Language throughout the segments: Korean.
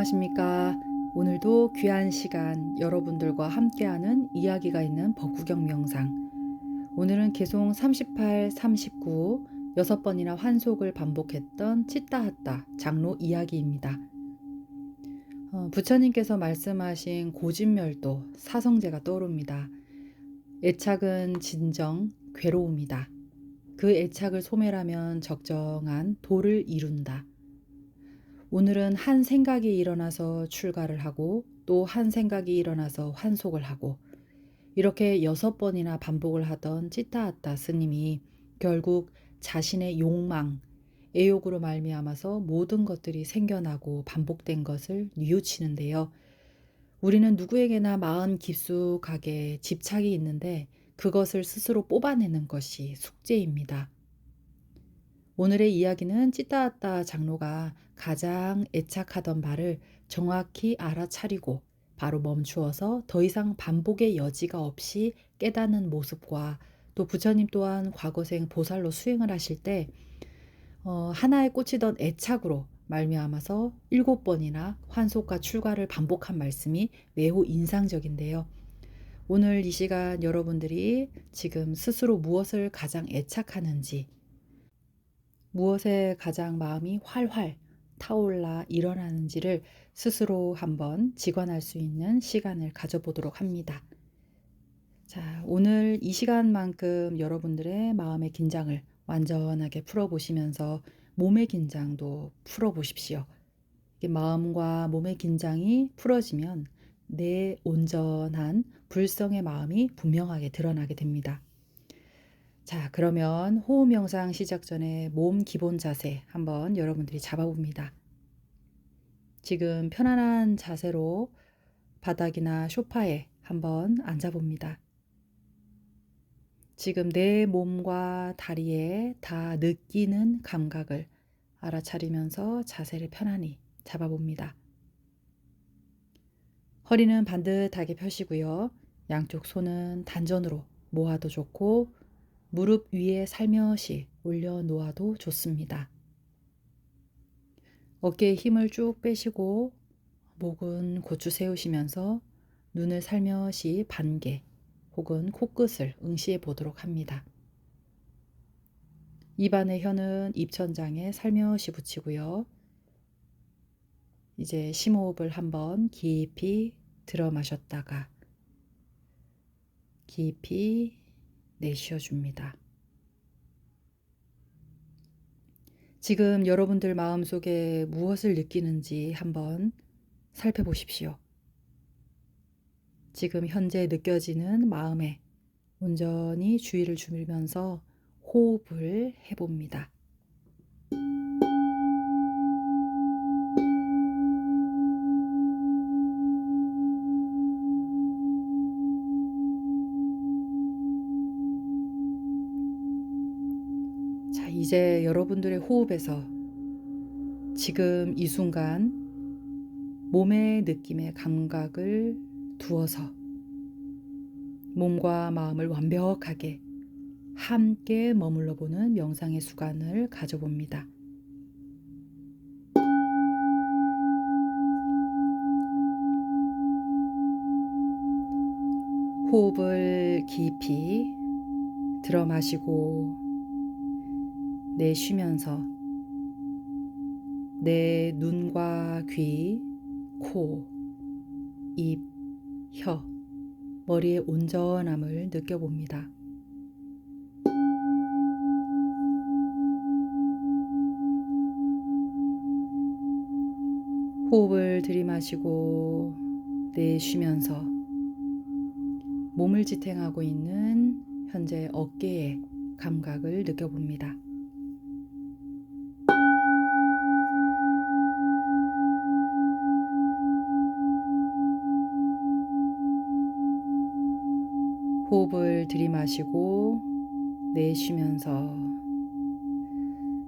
안녕하십니까. 오늘도 귀한 시간 여러분들과 함께하는 이야기가 있는 법구경 명상. 오늘은 개송 38, 39, 6번이나 환속을 반복했던 찌따하따 장로 이야기입니다. 부처님께서 말씀하신 고진멸도 사성제가 떠오릅니다. 애착은 진정 괴로움이다. 그 애착을 소멸하면 적정한 도를 이룬다. 오늘은 한 생각이 일어나서 출가를 하고 또 한 생각이 일어나서 환속을 하고 이렇게 6번이나 반복을 하던 찌따아따 스님이 결국 자신의 욕망, 애욕으로 말미암아서 모든 것들이 생겨나고 반복된 것을 뉘우치는데요. 우리는 누구에게나 마음 깊숙하게 집착이 있는데 그것을 스스로 뽑아내는 것이 숙제입니다. 오늘의 이야기는 찌따아따 장로가 가장 애착하던 바를 정확히 알아차리고 바로 멈추어서 더 이상 반복의 여지가 없이 깨닫는 모습과 또 부처님 또한 과거생 보살로 수행을 하실 때 하나에 꽂히던 애착으로 말미암아서 7번이나 환속과 출가를 반복한 말씀이 매우 인상적인데요. 오늘 이 시간 여러분들이 지금 스스로 무엇을 가장 애착하는지, 무엇에 가장 마음이 활활 타올라 일어나는지를 스스로 한번 직관할 수 있는 시간을 가져보도록 합니다. 자, 오늘 이 시간만큼 여러분들의 마음의 긴장을 완전하게 풀어보시면서 몸의 긴장도 풀어보십시오. 마음과 몸의 긴장이 풀어지면 내 온전한 불성의 마음이 분명하게 드러나게 됩니다. 자, 그러면 호흡 명상 시작 전에 몸 기본 자세 한번 여러분들이 잡아봅니다. 지금 편안한 자세로 바닥이나 소파에 한번 앉아봅니다. 지금 내 몸과 다리에 다 느끼는 감각을 알아차리면서 자세를 편안히 잡아봅니다. 허리는 반듯하게 펴시고요. 양쪽 손은 단전으로 모아도 좋고 무릎 위에 살며시 올려놓아도 좋습니다. 어깨에 힘을 쭉 빼시고 목은 곧쭉 세우시면서 눈을 살며시 반개 혹은 코끝을 응시해 보도록 합니다. 입안의 혀는 입천장에 살며시 붙이고요. 이제 심호흡을 한번 깊이 들어 마셨다가 깊이 내쉬어 줍니다. 지금 여러분들 마음속에 무엇을 느끼는지 한번 살펴보십시오. 지금 현재 느껴지는 마음에 온전히 주의를 주면서 호흡을 해봅니다. 자, 이제 여러분들의 호흡에서 지금 이 순간 몸의 느낌의 감각을 두어서 몸과 마음을 완벽하게 함께 머물러 보는 명상의 수간을 가져봅니다. 호흡을 깊이 들어 마시고 내쉬면서 내 눈과 귀, 코, 입, 혀, 머리의 온전함을 느껴봅니다. 호흡을 들이마시고 내쉬면서 몸을 지탱하고 있는 현재 어깨의 감각을 느껴봅니다. 호흡을 들이마시고 내쉬면서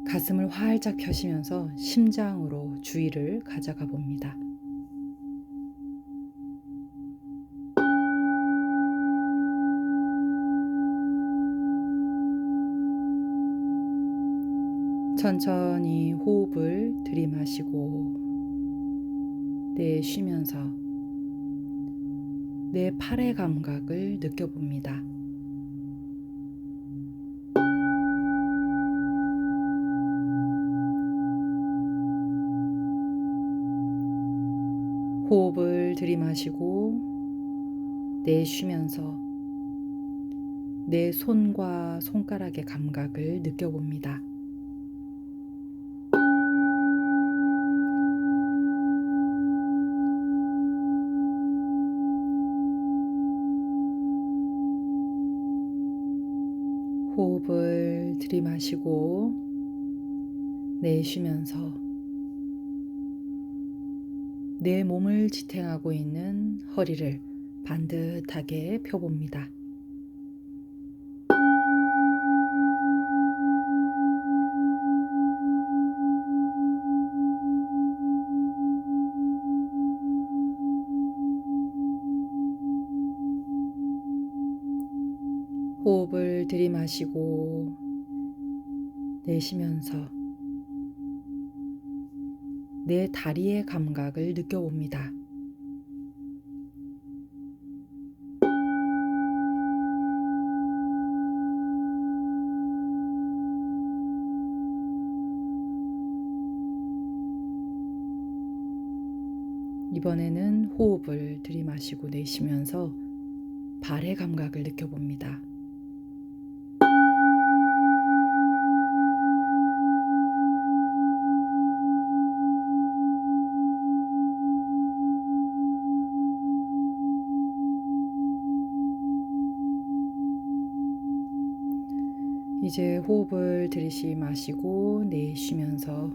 가슴을 활짝 펴시면서 심장으로 주의를 가져가 봅니다. 천천히 호흡을 들이마시고 내쉬면서 내 팔의 감각을 느껴봅니다. 호흡을 들이마시고 내쉬면서 내 손과 손가락의 감각을 느껴봅니다. 호흡을 들이마시고 내쉬면서 내 몸을 지탱하고 있는 허리를 반듯하게 펴봅니다. 호흡을 들이마시고 내쉬면서 내 다리의 감각을 느껴봅니다. 이번에는 호흡을 들이마시고 내쉬면서 발의 감각을 느껴봅니다. 이제 호흡을 들이마시고 내쉬면서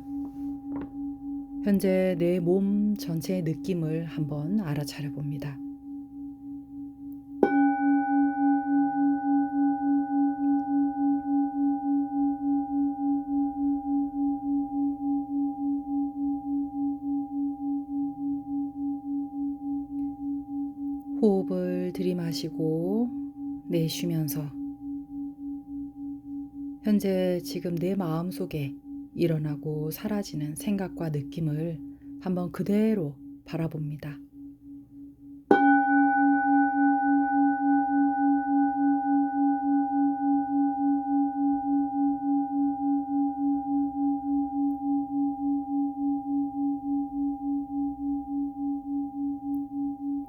현재 내 몸 전체의 느낌을 한번 알아차려 봅니다. 호흡을 들이마시고 내쉬면서 현재 지금 내 마음속에 일어나고 사라지는 생각과 느낌을 한번 그대로 바라봅니다.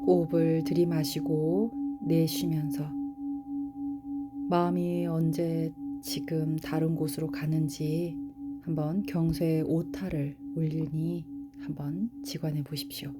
호흡을 들이마시고 내쉬면서 마음이 언제 지금 다른 곳으로 가는지 한번 경쇠의 오타를 올리니 한번 직관해 보십시오.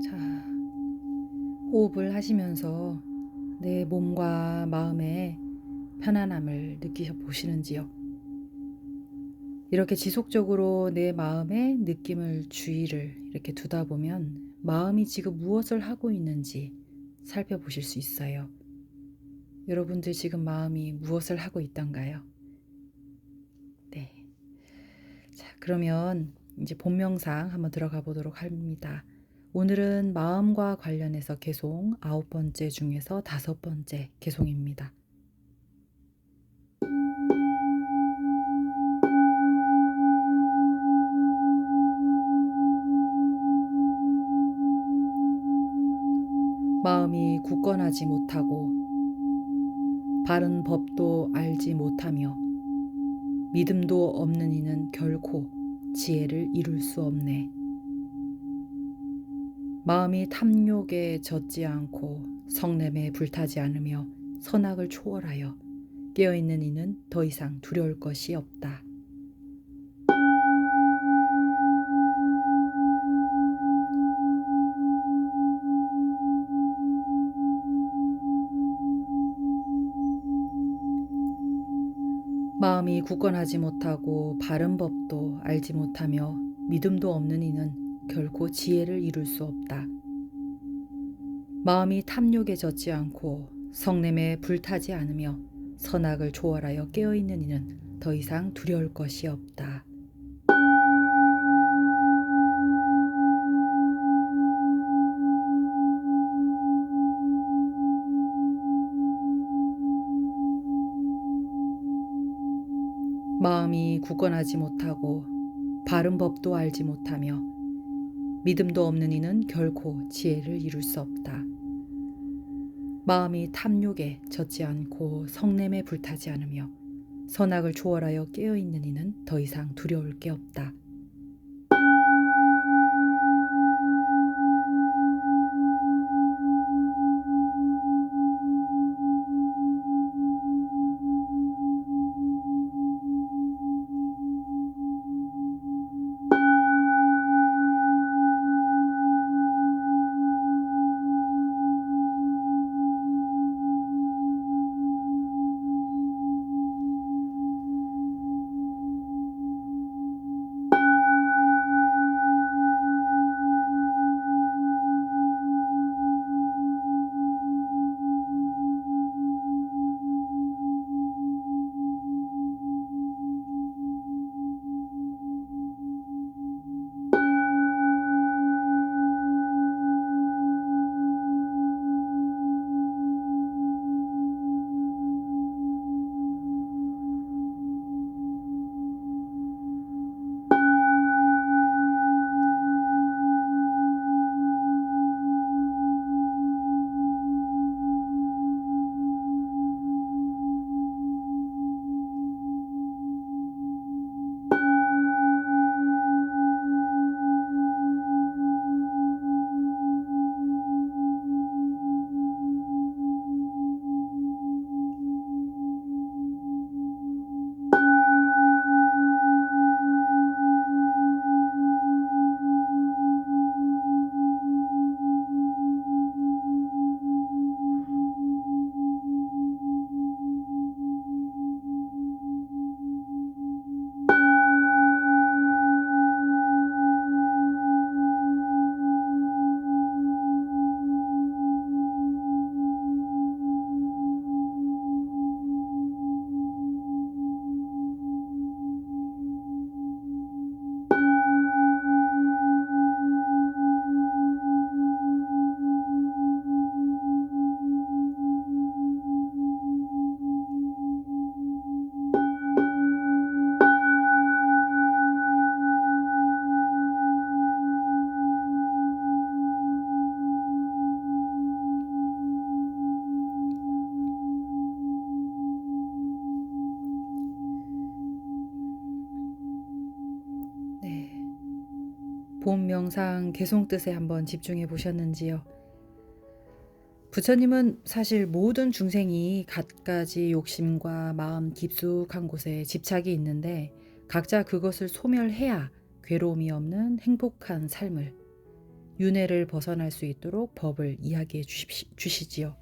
자, 호흡을 하시면서 내 몸과 마음의 편안함을 느끼셔 보시는지요? 이렇게 지속적으로 내 마음의 느낌을 주의를 이렇게 두다 보면 마음이 지금 무엇을 하고 있는지 살펴보실 수 있어요. 여러분들 지금 마음이 무엇을 하고 있던가요? 네. 자, 그러면 이제 본명상 한번 들어가 보도록 합니다. 오늘은 마음과 관련해서 개송 9번째 중에서 5번째 개송입니다. 굳건하지 못하고 바른 법도 알지 못하며 믿음도 없는 이는 결코 지혜를 이룰 수 없네. 마음이 탐욕에 젖지 않고 성냄에 불타지 않으며 선악을 초월하여 깨어있는 이는 더 이상 두려울 것이 없다. 마음이 굳건하지 못하고 바른 법도 알지 못하며 믿음도 없는 이는 결코 지혜를 이룰 수 없다. 마음이 탐욕에 젖지 않고 성냄에 불타지 않으며 선악을 초월하여 깨어있는 이는 더 이상 두려울 것이 없다. 마음이 굳건하지 못하고 바른 법도 알지 못하며 믿음도 없는 이는 결코 지혜를 이룰 수 없다. 마음이 탐욕에 젖지 않고 성냄에 불타지 않으며 선악을 초월하여 깨어있는 이는 더 이상 두려울 게 없다. 네. 본 명상 개송 뜻에 한번 집중해 보셨는지요? 부처님은 사실 모든 중생이 갖가지 욕심과 마음 깊숙한 곳에 집착이 있는데 각자 그것을 소멸해야 괴로움이 없는 행복한 삶을, 윤회를 벗어날 수 있도록 법을 이야기해 주시지요.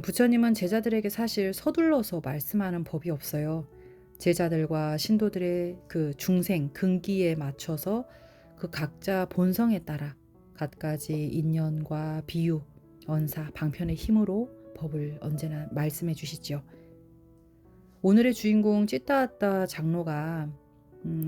부처님은 제자들에게 사실 서둘러서 말씀하는 법이 없어요. 제자들과 신도들의 그 중생, 근기에 맞춰서 그 각자 본성에 따라 갖가지 인연과 비유, 언사, 방편의 힘으로 법을 언제나 말씀해 주시죠. 오늘의 주인공 찌따따 장로가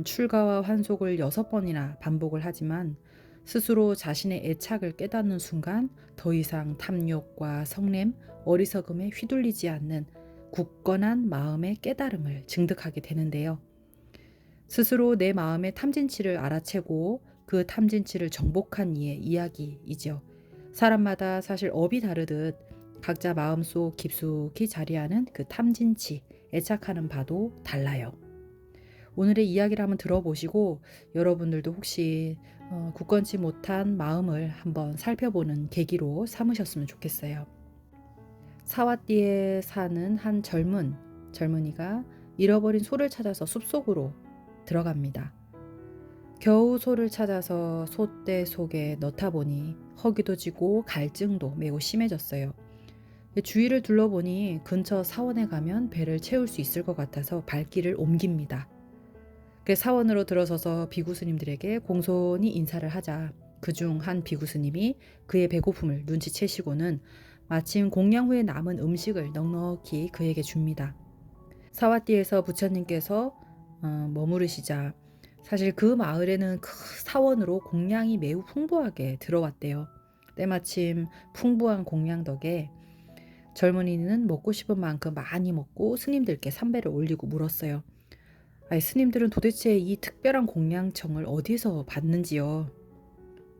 출가와 환속을 6번이나 반복을 하지만 스스로 자신의 애착을 깨닫는 순간 더 이상 탐욕과 성냄, 어리석음에 휘둘리지 않는 굳건한 마음의 깨달음을 증득하게 되는데요. 스스로 내 마음의 탐진치를 알아채고 그 탐진치를 정복한 이의 이야기이죠. 사람마다 사실 업이 다르듯 각자 마음속 깊숙이 자리하는 그 탐진치, 애착하는 바도 달라요. 오늘의 이야기를 한번 들어보시고 여러분들도 혹시 굳건치 못한 마음을 한번 살펴보는 계기로 삼으셨으면 좋겠어요. 사와띠에 사는 한 젊은이가 잃어버린 소를 찾아서 숲속으로 들어갑니다. 겨우 소를 찾아서 솥대 속에 넣다 보니 허기도 지고 갈증도 매우 심해졌어요. 주위를 둘러보니 근처 사원에 가면 배를 채울 수 있을 것 같아서 발길을 옮깁니다. 사원으로 들어서서 비구스님들에게 공손히 인사를 하자 그중 한 비구스님이 그의 배고픔을 눈치채시고는 마침 공양 후에 남은 음식을 넉넉히 그에게 줍니다. 사와띠에서 부처님께서 머무르시자 사실 그 마을에는 그 사원으로 공양이 매우 풍부하게 들어왔대요. 때마침 풍부한 공양 덕에 젊은이는 먹고 싶은 만큼 많이 먹고 스님들께 삼배를 올리고 물었어요. 스님들은 도대체 이 특별한 공양청을 어디서 받는지요?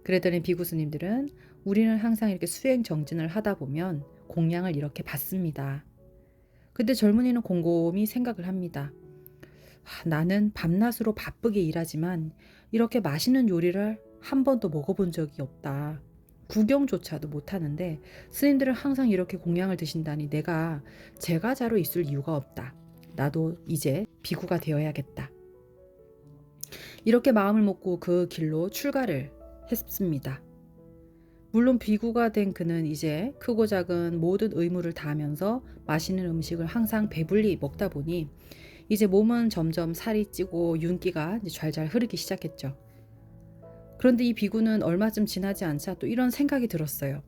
그랬더니 비구 스님들은 우리는 항상 이렇게 수행 정진을 하다 보면 공양을 이렇게 받습니다. 근데 젊은이는 곰곰이 생각을 합니다. 나는 밤낮으로 바쁘게 일하지만 이렇게 맛있는 요리를 한 번도 먹어본 적이 없다. 구경조차도 못하는데 스님들은 항상 이렇게 공양을 드신다니 내가 제가자로 있을 이유가 없다. 나도 이제 비구가 되어야겠다. 이렇게 마음을 먹고 그 길로 출가를 했습니다. 물론 비구가 된 그는 이제 크고 작은 모든 의무를 다하면서 맛있는 음식을 항상 배불리 먹다 보니 이제 몸은 점점 살이 찌고 윤기가 잘잘 흐르기 시작했죠. 그런데 이 비구는 얼마쯤 지나지 않자 또 이런 생각이 들었어요.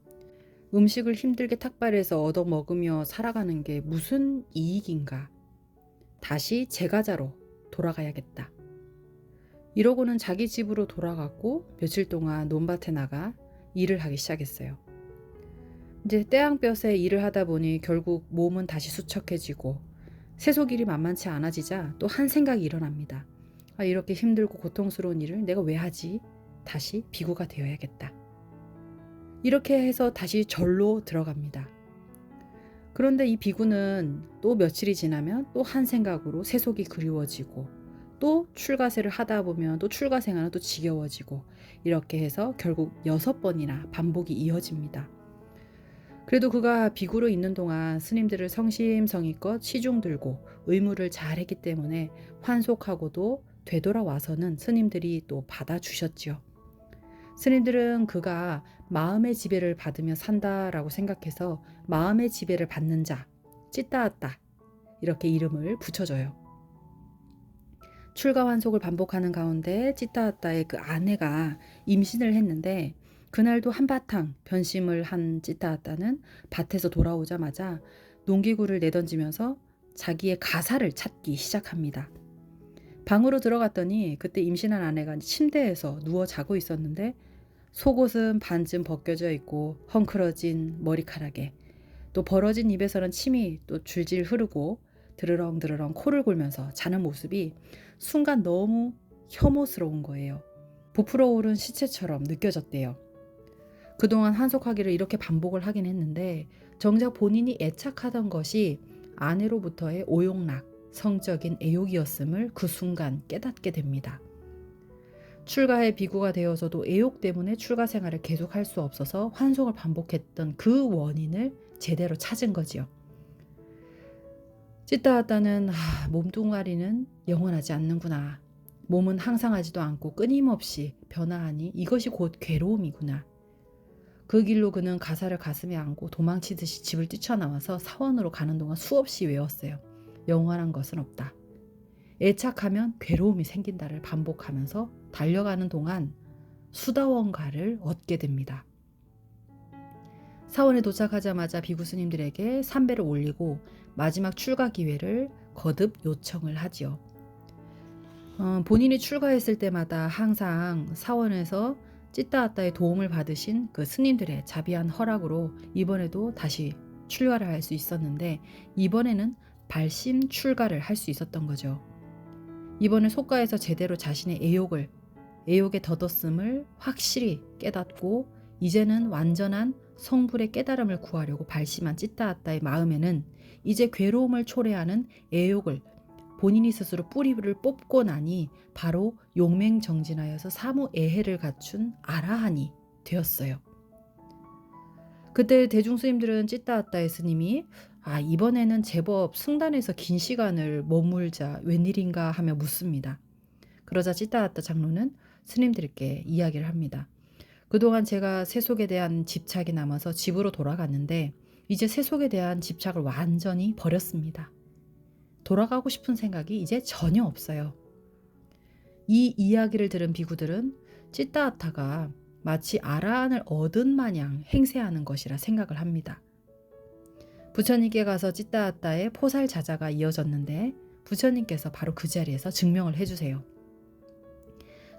음식을 힘들게 탁발해서 얻어먹으며 살아가는 게 무슨 이익인가? 다시 제가자로 돌아가야겠다. 이러고는 자기 집으로 돌아갔고 며칠 동안 논밭에 나가 일을 하기 시작했어요. 이제 떼양볕에 일을 하다 보니 결국 몸은 다시 수척해지고 세속일이 만만치 않아지자 또 한 생각이 일어납니다. 이렇게 힘들고 고통스러운 일을 내가 왜 하지? 다시 비구가 되어야겠다. 이렇게 해서 다시 절로 들어갑니다. 그런데 이 비구는 또 며칠이 지나면 또 한 생각으로 세속이 그리워지고 또 출가세를 하다 보면 또 출가생활은 또 지겨워지고 이렇게 해서 결국 6번이나 반복이 이어집니다. 그래도 그가 비구로 있는 동안 스님들을 성심성의껏 시중 들고 의무를 잘했기 때문에 환속하고도 되돌아와서는 스님들이 또 받아주셨지요. 스님들은 그가 마음의 지배를 받으며 산다라고 생각해서 마음의 지배를 받는 자, 찌따았다 이렇게 이름을 붙여줘요. 출가 환속을 반복하는 가운데 찌따았다의 그 아내가 임신을 했는데 그날도 한바탕 변심을 한 찌따았다는 밭에서 돌아오자마자 농기구를 내던지면서 자기의 가사를 찾기 시작합니다. 방으로 들어갔더니 그때 임신한 아내가 침대에서 누워 자고 있었는데 속옷은 반쯤 벗겨져 있고 헝클어진 머리카락에 또 벌어진 입에서는 침이 또 줄줄 흐르고 드르렁드르렁 코를 골면서 자는 모습이 순간 너무 혐오스러운 거예요. 부풀어 오른 시체처럼 느껴졌대요. 그동안 환속하기를 이렇게 반복을 하긴 했는데 정작 본인이 애착하던 것이 아내로부터의 오용락, 성적인 애욕이었음을 그 순간 깨닫게 됩니다. 출가해 비구가 되어서도 애욕 때문에 출가 생활을 계속할 수 없어서 환속을 반복했던 그 원인을 제대로 찾은 거지요. 찌따았다는 몸뚱아리는 영원하지 않는구나. 몸은 항상하지도 않고 끊임없이 변화하니 이것이 곧 괴로움이구나. 그 길로 그는 가사를 가슴에 안고 도망치듯이 집을 뛰쳐나와서 사원으로 가는 동안 수없이 외웠어요. 영원한 것은 없다. 애착하면 괴로움이 생긴다를 반복하면서 달려가는 동안 수다원가를 얻게 됩니다. 사원에 도착하자마자 비구 스님들에게 삼배를 올리고 마지막 출가 기회를 거듭 요청을 하지요. 본인이 출가했을 때마다 항상 사원에서 찌따아따의 도움을 받으신 그 스님들의 자비한 허락으로 이번에도 다시 출가를 할 수 있었는데 이번에는 발심 출가를 할 수 있었던 거죠. 이번에 속가에서 제대로 자신의 애욕의 덧었음을 확실히 깨닫고 이제는 완전한 성불의 깨달음을 구하려고 발심한 찌따아따의 마음에는 이제 괴로움을 초래하는 애욕을 본인이 스스로 뿌리를 뽑고 나니 바로 용맹정진하여서 사무 애해를 갖춘 아라한이 되었어요. 그때 대중스님들은 찌따아따의 스님이 이번에는 제법 승단에서 긴 시간을 머물자 웬일인가 하며 묻습니다. 그러자 찌따아따 장로는 스님들께 이야기를 합니다. 그동안 제가 세속에 대한 집착이 남아서 집으로 돌아갔는데 이제 세속에 대한 집착을 완전히 버렸습니다. 돌아가고 싶은 생각이 이제 전혀 없어요. 이 이야기를 들은 비구들은 찌따아타가 마치 아라한을 얻은 마냥 행세하는 것이라 생각을 합니다. 부처님께 가서 찌따아타의 포살 자자가 이어졌는데 부처님께서 바로 그 자리에서 증명을 해주세요.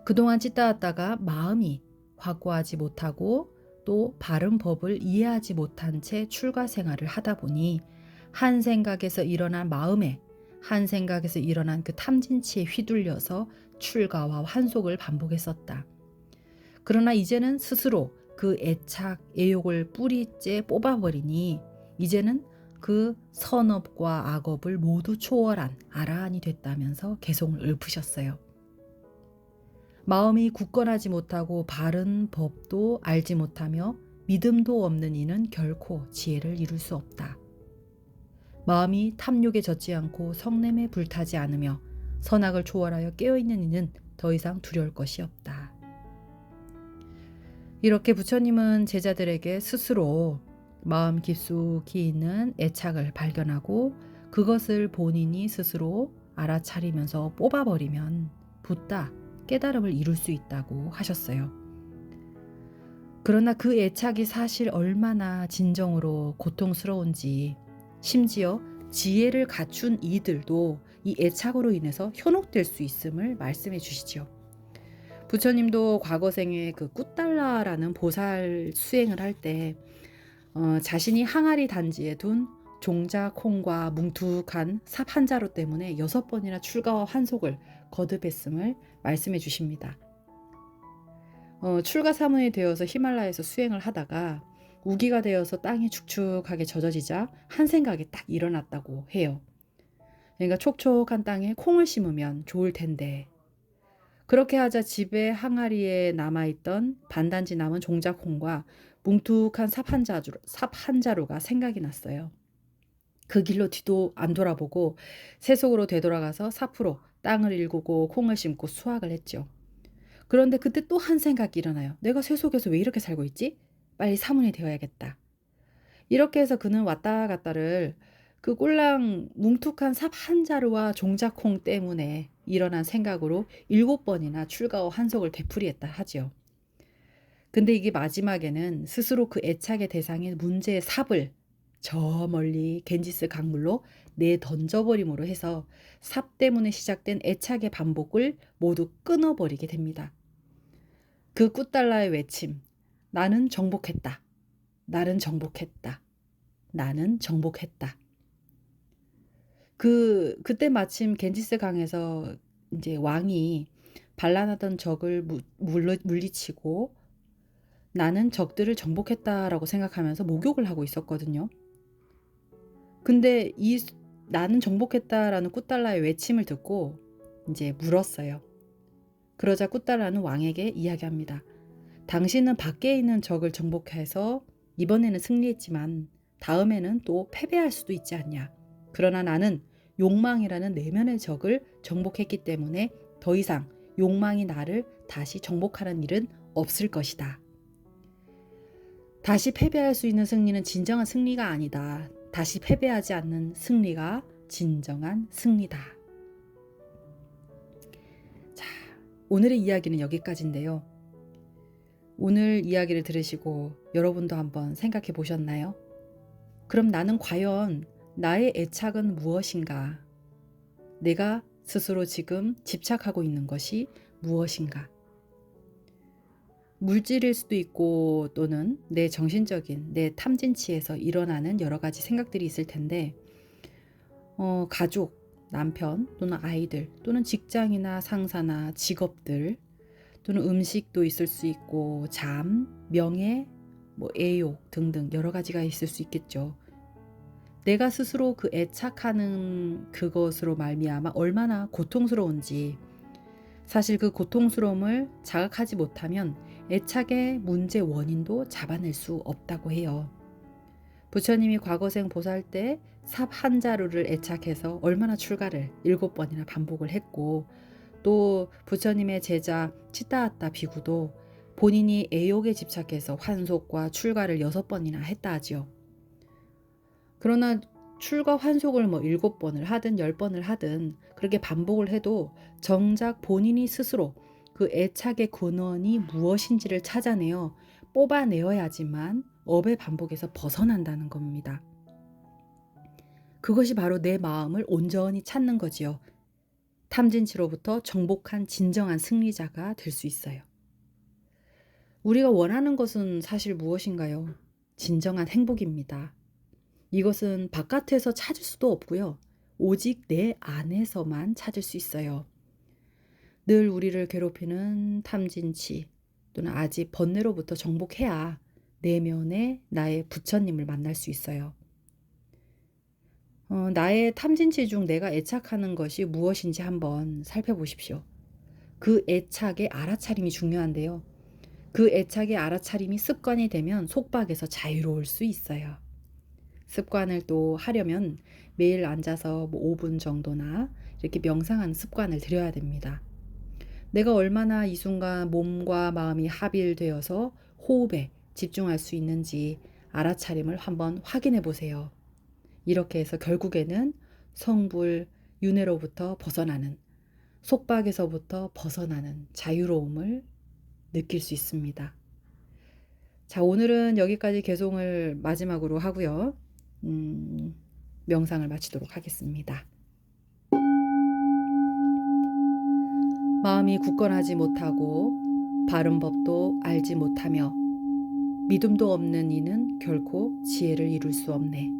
그동안 찌따아타가 마음이 확고하지 못하고 또 바른 법을 이해하지 못한 채 출가 생활을 하다 보니 한 생각에서 일어난 마음에 한 생각에서 일어난 그 탐진치에 휘둘려서 출가와 환속을 반복했었다. 그러나 이제는 스스로 그 애착, 애욕을 뿌리째 뽑아버리니 이제는 그 선업과 악업을 모두 초월한 아라한이 됐다면서 개송을 읊으셨어요. 마음이 굳건하지 못하고 바른 법도 알지 못하며 믿음도 없는 이는 결코 지혜를 이룰 수 없다. 마음이 탐욕에 젖지 않고 성냄에 불타지 않으며 선악을 초월하여 깨어있는 이는 더 이상 두려울 것이 없다. 이렇게 부처님은 제자들에게 스스로 마음 깊숙이 있는 애착을 발견하고 그것을 본인이 스스로 알아차리면서 뽑아버리면 붓다 깨달음을 이룰 수 있다고 하셨어요. 그러나 그 애착이 사실 얼마나 진정으로 고통스러운지 심지어 지혜를 갖춘 이들도 이 애착으로 인해서 현혹될 수 있음을 말씀해 주시죠. 부처님도 과거생에 그 꾸달라라는 보살 수행을 할 때 자신이 항아리 단지에 둔 종자콩과 뭉툭한 삽 한 자루 때문에 6번이나 출가와 환속을 거듭했음을 말씀해 주십니다. 출가 사문이 되어서 히말라야에서 수행을 하다가 우기가 되어서 땅이 축축하게 젖어지자 한 생각이 딱 일어났다고 해요. 그러니까 촉촉한 땅에 콩을 심으면 좋을 텐데 그렇게 하자 집에 항아리에 남아있던 반단지 남은 종자콩과 뭉툭한 삽 한 자루가 생각이 났어요. 그 길로 뒤도 안 돌아보고 세속으로 되돌아가서 삽으로 땅을 일구고 콩을 심고 수확을 했죠. 그런데 그때 또 한 생각이 일어나요. 내가 세속에서 왜 이렇게 살고 있지? 빨리 사문이 되어야겠다. 이렇게 해서 그는 왔다 갔다를 그 꼴랑 뭉툭한 삽 한 자루와 종자콩 때문에 일어난 생각으로 7번이나 출가와 환속을 되풀이했다 하지요. 근데 이게 마지막에는 스스로 그 애착의 대상인 문제의 삽을 저 멀리 겐지스 강물로 내던져버림으로 해서 삽 때문에 시작된 애착의 반복을 모두 끊어버리게 됩니다. 그 꾸달라의 외침, 나는 정복했다. 나는 정복했다. 나는 정복했다. 그때 마침 겐지스 강에서 이제 왕이 반란하던 적을 물리치고 나는 적들을 정복했다라고 생각하면서 목욕을 하고 있었거든요. 근데 이 나는 정복했다라는 꾸달라의 외침을 듣고 이제 물었어요. 그러자 꾸달라는 왕에게 이야기합니다. 당신은 밖에 있는 적을 정복해서 이번에는 승리했지만 다음에는 또 패배할 수도 있지 않냐. 그러나 나는 욕망이라는 내면의 적을 정복했기 때문에 더 이상 욕망이 나를 다시 정복하는 일은 없을 것이다. 다시 패배할 수 있는 승리는 진정한 승리가 아니다. 다시 패배하지 않는 승리가 진정한 승리다. 자, 오늘의 이야기는 여기까지인데요. 오늘 이야기를 들으시고 여러분도 한번 생각해 보셨나요? 그럼 나는 과연 나의 애착은 무엇인가? 내가 스스로 지금 집착하고 있는 것이 무엇인가? 물질일 수도 있고 또는 내 정신적인 내 탐진치에서 일어나는 여러 가지 생각들이 있을 텐데 가족, 남편 또는 아이들 또는 직장이나 상사나 직업들 또는 음식도 있을 수 있고 잠, 명예, 애욕 등등 여러 가지가 있을 수 있겠죠. 내가 스스로 그 애착하는 그것으로 말미암아 얼마나 고통스러운지, 사실 그 고통스러움을 자각하지 못하면 애착의 문제 원인도 잡아낼 수 없다고 해요. 부처님이 과거생 보살 때 삽 한 자루를 애착해서 얼마나 출가를 7번이나 반복을 했고, 또 부처님의 제자 치타하타 비구도 본인이 애욕에 집착해서 환속과 출가를 6번이나 했다 하지요. 그러나 출가 환속을 7번을 하든 10번을 하든 그렇게 반복을 해도 정작 본인이 스스로 그 애착의 근원이 무엇인지를 찾아내어 뽑아내어야지만 업의 반복에서 벗어난다는 겁니다. 그것이 바로 내 마음을 온전히 찾는 거지요. 탐진치로부터 정복한 진정한 승리자가 될 수 있어요. 우리가 원하는 것은 사실 무엇인가요? 진정한 행복입니다. 이것은 바깥에서 찾을 수도 없고요. 오직 내 안에서만 찾을 수 있어요. 늘 우리를 괴롭히는 탐진치 또는 아집, 번뇌로부터 정복해야 내면에 나의 부처님을 만날 수 있어요. 나의 탐진치 중 내가 애착하는 것이 무엇인지 한번 살펴보십시오. 그 애착의 알아차림이 중요한데요. 그 애착의 알아차림이 습관이 되면 속박에서 자유로울 수 있어요. 습관을 또 하려면 매일 앉아서 5분 정도나 이렇게 명상하는 습관을 들여야 됩니다. 내가 얼마나 이 순간 몸과 마음이 합일되어서 호흡에 집중할 수 있는지 알아차림을 한번 확인해 보세요. 이렇게 해서 결국에는 성불, 윤회로부터 벗어나는, 속박에서부터 벗어나는 자유로움을 느낄 수 있습니다. 자, 오늘은 여기까지 개송을 마지막으로 하고요. 명상을 마치도록 하겠습니다. 마음이 굳건하지 못하고 바른 법도 알지 못하며 믿음도 없는 이는 결코 지혜를 이룰 수 없네.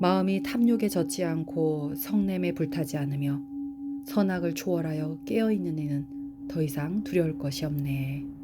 마음이 탐욕에 젖지 않고 성냄에 불타지 않으며 선악을 초월하여 깨어있는 이는 더 이상 두려울 것이 없네.